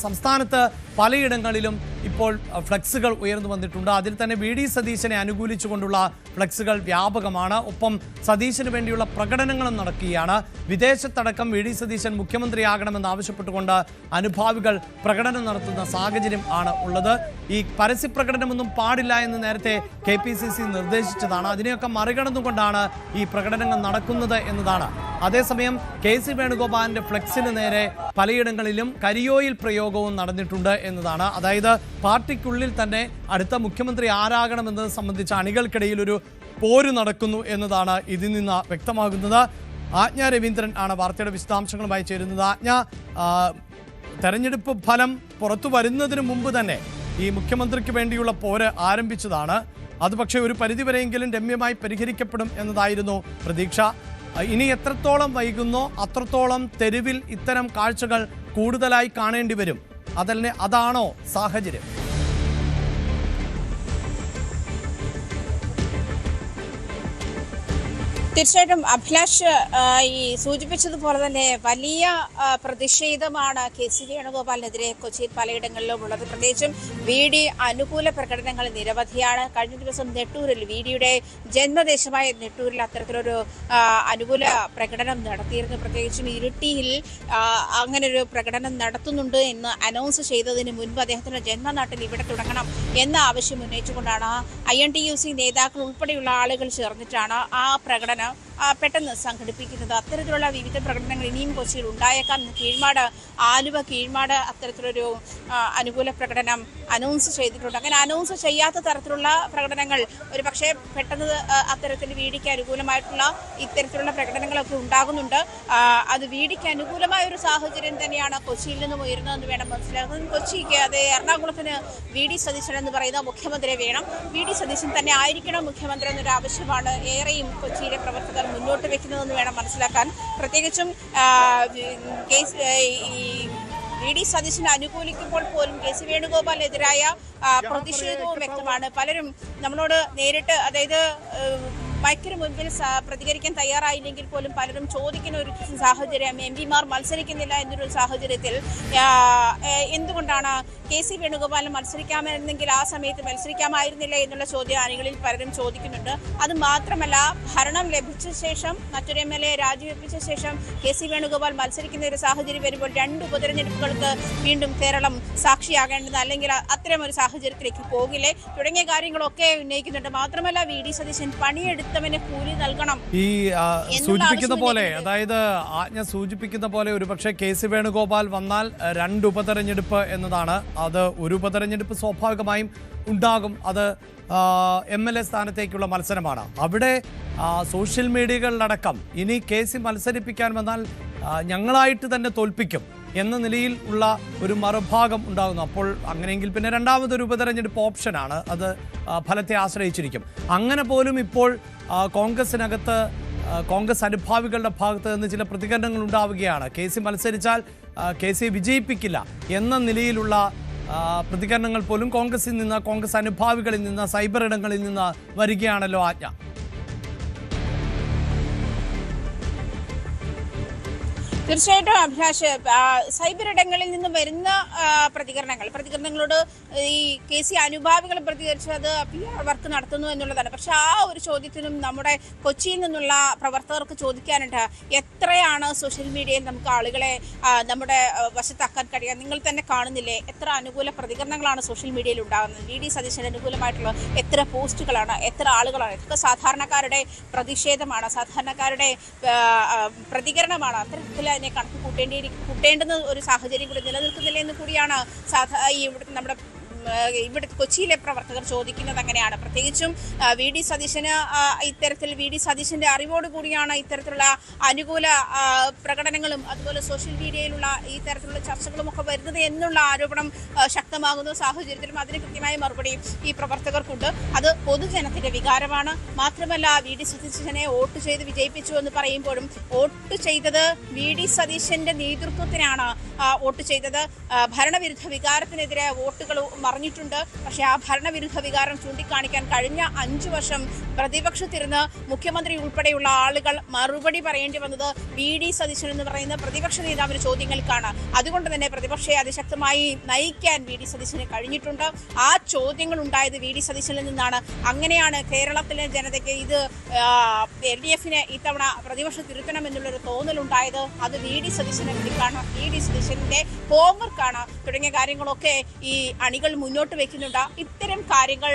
സംസ്ഥാനത്ത് പലയിടങ്ങളിലും ഇപ്പോൾ ഫ്ലക്സുകൾ ഉയർന്നു വന്നിട്ടുണ്ട്. അതിൽ തന്നെ വി ഡി സതീശനെ അനുകൂലിച്ചുകൊണ്ടുള്ള ഫ്ലക്സുകൾ വ്യാപകമാണ്. ഒപ്പം സതീശന് വേണ്ടിയുള്ള പ്രകടനങ്ങളും നടക്കുകയാണ്. വിദേശത്തടക്കം വി ഡി സതീശൻ മുഖ്യമന്ത്രിയാകണമെന്ന് ആവശ്യപ്പെട്ടുകൊണ്ട് അനുഭാവികൾ പ്രകടനം നടത്തുന്ന സാഹചര്യം ആണ് ഉള്ളത്. ഈ പരസ്യ പ്രകടനമൊന്നും പാടില്ല എന്ന് നേരത്തെ KPCC നിർദ്ദേശിച്ചതാണ്. അതിനെയൊക്കെ മറികടന്നുകൊണ്ടാണ് ഈ പ്രകടനങ്ങൾ നടക്കുന്നത് എന്നതാണ്. അതേസമയം KC വേണുഗോപാലിന്റെ ഫ്ലെക്സിന് നേരെ പലയിടങ്ങളിലും കരിയോയിൽ പ്രയോഗവും നടന്നിട്ടുണ്ട് എന്നതാണ്. അതായത് പാർട്ടിക്കുള്ളിൽ തന്നെ അടുത്ത മുഖ്യമന്ത്രി ആരാകണമെന്നത് സംബന്ധിച്ച് അണികൾക്കിടയിൽ ഒരു പോര് നടക്കുന്നു എന്നതാണ് ഇതിൽ നിന്ന് വ്യക്തമാകുന്നത്. ആജ്ഞ രവീന്ദ്രൻ ആണ് വാർത്തയുടെ വിശദാംശങ്ങളുമായി ചേരുന്നത്. ആജ്ഞ, തെരഞ്ഞെടുപ്പ് ഫലം പുറത്തു വരുന്നതിന് മുമ്പ് തന്നെ ഈ മുഖ്യമന്ത്രിക്ക് വേണ്ടിയുള്ള പോര് ആരംഭിച്ചതാണ്. അത് പക്ഷേ ഒരു പരിധിവരെയെങ്കിലും രമ്യമായി പരിഹരിക്കപ്പെടും എന്നതായിരുന്നു പ്രതീക്ഷ. ഇനി എത്രത്തോളം വൈകുന്നോ അത്രത്തോളം തെരുവിൽ ഇത്തരം കാഴ്ചകൾ കൂടുതലായി കാണേണ്ടി വരും. അതാണോ സാഹചര്യം? തീർച്ചയായിട്ടും അഭിലാഷ് ഈ സൂചിപ്പിച്ചതുപോലെ തന്നെ വലിയ പ്രതിഷേധമാണ് KC വേണുഗോപാലിനെതിരെ കൊച്ചിയിൽ പലയിടങ്ങളിലും ഉള്ളത്. പ്രത്യേകിച്ചും VD അനുകൂല പ്രകടനങ്ങൾ നിരവധിയാണ്. കഴിഞ്ഞ ദിവസം നെട്ടൂരിൽ VDയുടെ ജന്മദേശമായ നെട്ടൂരിൽ അത്തരത്തിലൊരു അനുകൂല പ്രകടനം നടത്തിയിരുന്നു. പ്രത്യേകിച്ചും ഇരിട്ടിയിൽ അങ്ങനൊരു പ്രകടനം നടത്തുന്നുണ്ട് എന്ന് അനൗൺസ് ചെയ്തതിന് മുൻപ് അദ്ദേഹത്തിന്റെ ജന്മനാട്ടിൽ ഇവിടെ തുടങ്ങണം എന്ന ആവശ്യം ഉന്നയിച്ചുകൊണ്ടാണ് INTUC നേതാക്കൾ ഉൾപ്പെടെയുള്ള ആളുകൾ ചേർന്നിട്ടാണ് ആ പ്രകടനം പെട്ടെന്ന് സംഘടിപ്പിക്കുന്നത്. അത്തരത്തിലുള്ള വിവിധ പ്രകടനങ്ങൾ ഇനിയും കൊച്ചിയിൽ ഉണ്ടായേക്കാം. ആലുവ കീഴ്മാട് അത്തരത്തിലൊരു അനുകൂല പ്രകടനം അനൗൺസ് ചെയ്തിട്ടുണ്ട്. അങ്ങനെ അനൗൺസ് ചെയ്യാത്ത തരത്തിലുള്ള പ്രകടനങ്ങൾ ഒരു പക്ഷേ പെട്ടെന്ന് അത്തരത്തിൽ VDക്ക് അനുകൂലമായിട്ടുള്ള ഇത്തരത്തിലുള്ള പ്രകടനങ്ങളൊക്കെ ഉണ്ടാകുന്നുണ്ട്. അത് VDക്ക് അനുകൂലമായ ഒരു സാഹചര്യം തന്നെയാണ് കൊച്ചിയിൽ നിന്നും ഉയരുന്നതെന്ന് വേണം മനസ്സിലാക്കുന്നത്. കൊച്ചിക്ക് അത് എറണാകുളത്തിന് VD സതീശൻ എന്ന് പറയുന്ന മുഖ്യമന്ത്രി വേണം. VD സതീശൻ തന്നെ ആയിരിക്കണം മുഖ്യമന്ത്രി എന്നൊരു ആവശ്യമാണ് ഏറെയും കൊച്ചിയിലെ പ്രവർത്തകർ മുന്നോട്ട് വെക്കുന്നതെന്ന് വേണം മനസ്സിലാക്കാൻ. പ്രത്യേകിച്ചും VD സതീശനെ അനുകൂലിക്കുമ്പോൾ പോലും KC വേണുഗോപാലിനെതിരായ പ്രതിഷേധവും വ്യക്തമാണ്. പലരും നമ്മളോട് നേരിട്ട്, അതായത് മൈക്കിന് മുൻപിൽ പ്രതികരിക്കാൻ തയ്യാറായില്ലെങ്കിൽ പോലും പലരും ചോദിക്കുന്ന ഒരു സാഹചര്യം, MP-മാർ മത്സരിക്കുന്നില്ല എന്നൊരു സാഹചര്യത്തിൽ എന്തുകൊണ്ടാണ് KC വേണുഗോപാലിന് മത്സരിക്കാമെന്നെങ്കിൽ ആ സമയത്ത് മത്സരിക്കാമായിരുന്നില്ല എന്നുള്ള ചോദ്യം അണികളിൽ പലരും ചോദിക്കുന്നുണ്ട്. അത് മാത്രമല്ല, ഭരണം ലഭിച്ച ശേഷം മറ്റൊരു MLA രാജിവെപ്പിച്ച ശേഷം KC വേണുഗോപാൽ മത്സരിക്കുന്ന ഒരു സാഹചര്യം വരുമ്പോൾ 2 ഉപതെരഞ്ഞെടുപ്പുകൾക്ക് വീണ്ടും കേരളം സാക്ഷിയാകേണ്ടത്, അല്ലെങ്കിൽ അത്തരം ഒരു സാഹചര്യത്തിലേക്ക് പോകില്ലേ തുടങ്ങിയ കാര്യങ്ങളൊക്കെ ഉന്നയിക്കുന്നുണ്ട്. മാത്രമല്ല, VD സതീശൻ പണിയെടുത്ത് കൂലി നൽകണം. ഈ സൂചിപ്പിക്കുന്ന പോലെ, അതായത് ആജ്ഞ സൂചിപ്പിക്കുന്ന പോലെ ഒരുപക്ഷെ KC വേണുഗോപാൽ വന്നാൽ 2 ഉപതെരഞ്ഞെടുപ്പ് എന്നതാണ്. അത് ഒരു ഉപതെരഞ്ഞെടുപ്പ് സ്വാഭാവികമായും ഉണ്ടാകും. അത് MLA സ്ഥാനത്തേക്കുള്ള മത്സരമാണ്. അവിടെ സോഷ്യൽ മീഡിയകളിലടക്കം ഇനി KC മത്സരിപ്പിക്കാൻ വന്നാൽ ഞങ്ങളായിട്ട് തന്നെ തോൽപ്പിക്കും എന്ന നിലയിൽ ഉള്ള ഒരു മറുഭാഗം ഉണ്ടാകുന്നു. അപ്പോൾ അങ്ങനെയെങ്കിൽ പിന്നെ രണ്ടാമതൊരു ഉപതെരഞ്ഞെടുപ്പ് ഓപ്ഷനാണ്. അത് ഫലത്തെ ആശ്രയിച്ചിരിക്കും. അങ്ങനെ പോലും ഇപ്പോൾ കോൺഗ്രസിനകത്ത് കോൺഗ്രസ് അനുഭാവികളുടെ ഭാഗത്ത് നിന്ന് ചില പ്രതികരണങ്ങൾ ഉണ്ടാവുകയാണ്. KC മത്സരിച്ചാൽ KC വിജയിപ്പിക്കില്ല എന്ന നിലയിലുള്ള പ്രതികരണങ്ങൾ പോലും കോൺഗ്രസിൽ നിന്ന്, കോൺഗ്രസ് അനുഭാവികളിൽ നിന്ന്, സൈബർ ഇടങ്ങളിൽ നിന്ന് വരികയാണല്ലോ ആജ്ഞ. തീർച്ചയായിട്ടും അഭിലാഷ്, സൈബർ ഇടങ്ങളിൽ നിന്ന് വരുന്ന പ്രതികരണങ്ങളോട് ഈ KC അനുഭാവികൾ പ്രതികരിച്ചത് PR വർക്ക് നടത്തുന്നു എന്നുള്ളതാണ്. പക്ഷെ ആ ഒരു ചോദ്യത്തിനും നമ്മുടെ കൊച്ചിയിൽ നിന്നുള്ള പ്രവർത്തകർക്ക് ചോദിക്കാനുണ്ട്, എത്രയാണ് സോഷ്യൽ മീഡിയയിൽ നമുക്ക് ആളുകളെ നമ്മുടെ വശത്താക്കാൻ കഴിയുക? നിങ്ങൾ തന്നെ കാണുന്നില്ലേ എത്ര അനുകൂല പ്രതികരണങ്ങളാണ് സോഷ്യൽ മീഡിയയിൽ ഉണ്ടാകുന്നത്? VD സതീശന് അനുകൂലമായിട്ടുള്ള എത്ര പോസ്റ്റുകളാണ്, എത്ര ആളുകളാണ്, ഇതൊക്കെ സാധാരണക്കാരുടെ പ്രതിഷേധമാണ്, സാധാരണക്കാരുടെ പ്രതികരണമാണ്. അത്തരത്തിൽ അതിനെ കണക്ക് കൂട്ടേണ്ടുന്ന ഒരു സാഹചര്യം കൂടി നിലനിൽക്കുന്നില്ല എന്ന് കൂടിയാണ് ഇവിടെ കൊച്ചിയിലെ പ്രവർത്തകർ ചോദിക്കുന്നത്. അങ്ങനെയാണ്. പ്രത്യേകിച്ചും VD സതീശന് ഇത്തരത്തിൽ VD സതീശന്റെ അറിവോട് കൂടിയാണ് ഇത്തരത്തിലുള്ള അനുകൂല പ്രകടനങ്ങളും അതുപോലെ സോഷ്യൽ മീഡിയയിലുള്ള ഈ തരത്തിലുള്ള ചർച്ചകളും ഒക്കെ വരുന്നത് എന്നുള്ള ആരോപണം ശക്തമാകുന്ന സാഹചര്യത്തിലും അതിന് കൃത്യമായ മറുപടി ഈ പ്രവർത്തകർക്കുണ്ട്. അത് പൊതുജനത്തിന്റെ വികാരമാണ്. മാത്രമല്ല, VD സതീശനെ വോട്ട് ചെയ്ത് വിജയിപ്പിച്ചു എന്ന് പറയുമ്പോഴും വോട്ട് ചെയ്തത് VD സതീശന്റെ നേതൃത്വത്തിനാണ് വോട്ട് ചെയ്തത്. ഭരണവിരുദ്ധ വികാരത്തിനെതിരെ വോട്ടുകൾ മറിഞ്ഞിട്ടുണ്ട്. പക്ഷേ ആ ഭരണവിരുദ്ധ വികാരം ചൂണ്ടിക്കാണിക്കാൻ കഴിഞ്ഞ 5 വർഷം പ്രതിപക്ഷത്തിരുന്ന് മുഖ്യമന്ത്രി ഉൾപ്പെടെയുള്ള ആളുകൾ മറുപടി പറയേണ്ടി വന്നത് VD സതീശൻ എന്ന് പറയുന്ന പ്രതിപക്ഷ നേതാവിന്റെ ചോദ്യങ്ങൾക്കാണ്. അതുകൊണ്ട് തന്നെ പ്രതിപക്ഷത്തെ അതിശക്തമായി നയിക്കാൻ VD സതീശന് കഴിഞ്ഞിട്ടുണ്ട്. ആ ചോദ്യങ്ങൾ ഉണ്ടായത് VD സതീശനിൽ നിന്നാണ്. അങ്ങനെയാണ് കേരളത്തിലെ ജനതയ്ക്ക് ഇത് LDF-നെ ഇത്തവണ പ്രതിപക്ഷം തിരുത്തണം എന്നുള്ളൊരു തോന്നലുണ്ടായത്. അത് VD സതീശന്റെ പിടിക്കാണ്, VD സതീശന്റെ ഹോംവർക്കാണ് തുടങ്ങിയ കാര്യങ്ങളൊക്കെ ഈ അണികൾ മുന്നോട്ട് വെക്കുന്നുണ്ട്. ഇത്തരം കാര്യങ്ങൾ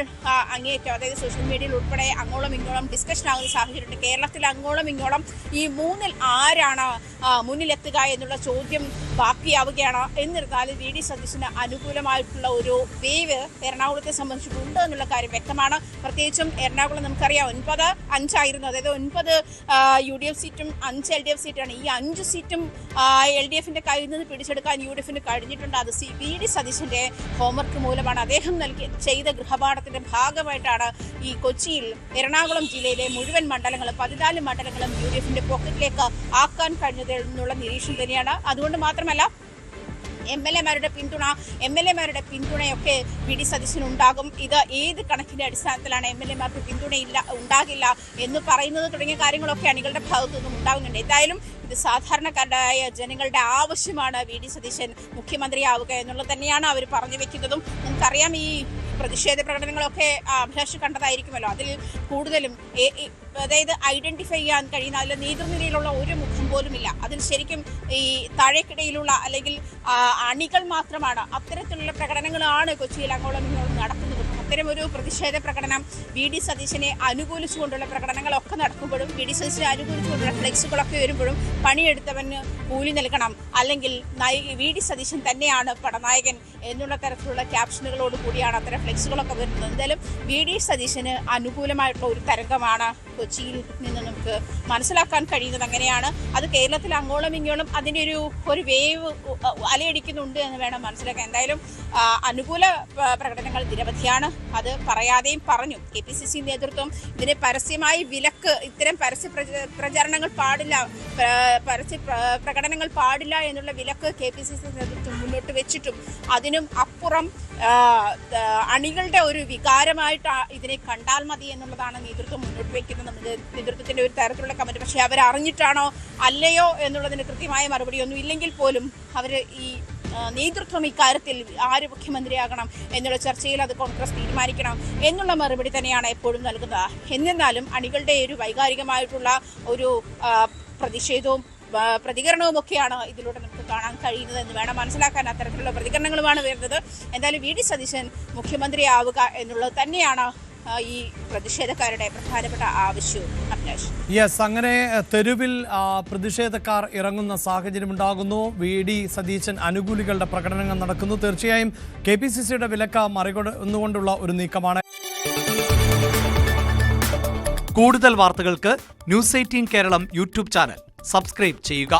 അങ്ങേയറ്റം, അതായത് സോഷ്യൽ മീഡിയയിൽ ഉൾപ്പെടെ അങ്ങോളം ഇങ്ങോളം ഡിസ്കഷൻ ആകുന്ന സാഹചര്യമുണ്ട്. കേരളത്തിൽ അങ്ങോളം ഇങ്ങോളം ഈ മൂന്നിൽ ആരാണ് മുന്നിലെത്തുക എന്നുള്ള ചോദ്യം ബാക്കിയാവുകയാണ്. എന്നിരുന്നാലും VD സതീശന് അനുകൂലമായിട്ടുള്ള ഒരു വേവ് എറണാകുളത്തെ സംബന്ധിച്ചിട്ടുണ്ട് എന്നുള്ള കാര്യം വ്യക്തമാണ്. പ്രത്യേകിച്ചും എറണാകുളം നമുക്കറിയാം 9-5 ആയിരുന്നു. അതായത് 9 UDF സീറ്റും 5 LDF സീറ്റാണ്. ഈ 5 സീറ്റും LDF-ന്റെ കയ്യിൽ നിന്ന് പിടിച്ചെടുക്കാൻ UDF-ന് കഴിഞ്ഞിട്ടുണ്ട്. അത് VD സതീശന്റെ ഹോംവർക്ക് മൂലമാണ്. അദ്ദേഹം ചെയ്ത ഗൃഹപാഠത്തിന്റെ ഭാഗമായിട്ടാണ് ഈ കൊച്ചിയിൽ എറണാകുളം ജില്ലയിലെ മുഴുവൻ മണ്ഡലങ്ങളും 14 മണ്ഡലങ്ങളും UDF-ന്റെ പോക്കറ്റിലേക്ക് ആക്കാൻ കഴിഞ്ഞത് എന്നുള്ള നിരീക്ഷണം തന്നെയാണ്. അതുകൊണ്ട് മാത്രമല്ല MLA-മാരുടെ പിന്തുണയൊക്കെ VD സതീശന് ഉണ്ടാകും. ഇത് ഏത് കണക്കിന്റെ അടിസ്ഥാനത്തിലാണ് MLA-മാർക്ക് ഉണ്ടാകില്ല എന്ന് പറയുന്നത് തുടങ്ങിയ കാര്യങ്ങളൊക്കെ അണികളുടെ ഭാഗത്തുനിന്നും ഉണ്ടാകുന്നുണ്ട്. എന്തായാലും ഇത് സാധാരണക്കാരായ ജനങ്ങളുടെ ആവശ്യമാണ്. VD സതീശൻ മുഖ്യമന്ത്രിയാവുക എന്നുള്ളത് തന്നെയാണ് അവർ പറഞ്ഞു വെക്കുന്നതും. നമുക്കറിയാം ഈ പ്രതിഷേധ പ്രകടനങ്ങളൊക്കെ അഭിലാഷ് കണ്ടതായിരിക്കുമല്ലോ. അതിൽ കൂടുതലും അതായത് ഐഡന്റിഫൈ ചെയ്യാൻ കഴിയുന്ന അതിൽ നേതൃനിരയിലുള്ള ഒരു മുഖം പോലുമില്ല. അതിൽ ശരിക്കും ഈ താഴേക്കിടയിലുള്ള അല്ലെങ്കിൽ അണികൾ മാത്രമാണ്. അത്തരത്തിലുള്ള പ്രകടനങ്ങളാണ് കൊച്ചിയിൽ അങ്ങോളം ഇങ്ങോളം നടക്കുന്നത്. അത്തരമൊരു പ്രതിഷേധ പ്രകടനം VD സതീശനെ അനുകൂലിച്ചുകൊണ്ടുള്ള പ്രകടനങ്ങളൊക്കെ നടക്കുമ്പോഴും VD സതീശനെ അനുകൂലിച്ചുകൊണ്ടുള്ള ഫ്ലെക്സുകളൊക്കെ വരുമ്പോഴും പണിയെടുത്തവന് കൂലി നൽകണം, അല്ലെങ്കിൽ VD സതീശൻ തന്നെയാണ് പടനായകൻ എന്നുള്ള തരത്തിലുള്ള ക്യാപ്ഷനുകളോട് കൂടിയാണ് അത്തരം ഫ്ലെക്സുകളൊക്കെ വരുന്നത്. എന്തായാലും VD സതീശന് അനുകൂലമായിട്ടുള്ള ഒരു തരംഗമാണ് കൊച്ചിയിൽ നിന്ന് നമുക്ക് മനസ്സിലാക്കാൻ കഴിയുന്നത്. അങ്ങനെയാണ് അത് കേരളത്തിൽ അങ്ങോളം ഇങ്ങോളം അതിൻ്റെ ഒരു വേവ് അലയടിക്കുന്നുണ്ട് എന്ന് വേണം മനസ്സിലാക്കാൻ. എന്തായാലും അനുകൂല പ്രകടനങ്ങൾ നിരവധിയാണ്. അത് പറയാതെയും പറഞ്ഞു. KPCC നേതൃത്വം ഇതിനെ പരസ്യമായി വിലക്ക്, ഇത്തരം പരസ്യ പ്രചരണങ്ങൾ പാടില്ല, പരസ്യ പ്രകടനങ്ങൾ പാടില്ല എന്നുള്ള വിലക്ക് KPCC നേതൃത്വം മുന്നോട്ട് വെച്ചിട്ടും അതിനും അപ്പുറം അണികളുടെ ഒരു വികാരമായിട്ട് ഇതിനെ കണ്ടാൽ മതി എന്നുള്ളതാണ് നേതൃത്വം മുന്നോട്ട് വയ്ക്കുന്നത്. നമുക്ക് നേതൃത്വത്തിന്റെ ഒരു തരത്തിലുള്ള കമന്റ്. പക്ഷെ അവർ അറിഞ്ഞിട്ടാണോ അല്ലയോ എന്നുള്ളതിന് കൃത്യമായ മറുപടിയൊന്നും ഇല്ലെങ്കിൽ പോലും അവർ ഈ നേതൃത്വം ഇക്കാര്യത്തിൽ ആര് മുഖ്യമന്ത്രിയാകണം എന്നുള്ള ചർച്ചയിൽ അത് കോൺഗ്രസ് തീരുമാനിക്കണം എന്നുള്ള മറുപടി തന്നെയാണ് എപ്പോഴും നൽകുന്നത്. എന്നിരുന്നാലും അണികളുടെ ഒരു വൈകാരികമായിട്ടുള്ള ഒരു പ്രതിഷേധവും പ്രതികരണവും ഒക്കെയാണ് ഇതിലൂടെ നമുക്ക് കാണാൻ കഴിയുന്നത് എന്ന് വേണം മനസ്സിലാക്കാൻ. അത്തരത്തിലുള്ള പ്രതികരണങ്ങളുമാണ് വരുന്നത്. എന്തായാലും VD സതീശൻ മുഖ്യമന്ത്രിയാവുക എന്നുള്ളത് തന്നെയാണ് ഈ പ്രതിഷേധക്കാരുടെ പ്രധാനപ്പെട്ട ആവശ്യവും. അഭിലാഷ്, യെസ്, അങ്ങനെ തെരുവിൽ പ്രതിഷേധക്കാർ ഇറങ്ങുന്ന സാഹചര്യം ഉണ്ടാകുന്നു. VD സതീശൻ അനുകൂലികളുടെ പ്രകടനങ്ങൾ നടക്കുന്നു. തീർച്ചയായും KPCC-യുടെ വിലക്ക് മറികടന്നുകൊണ്ടുള്ള ഒരു നീക്കമാണ്. കൂടുതൽ വാർത്തകൾക്ക് News 18 Keralam YouTube channel subscribe ചെയ്യുക.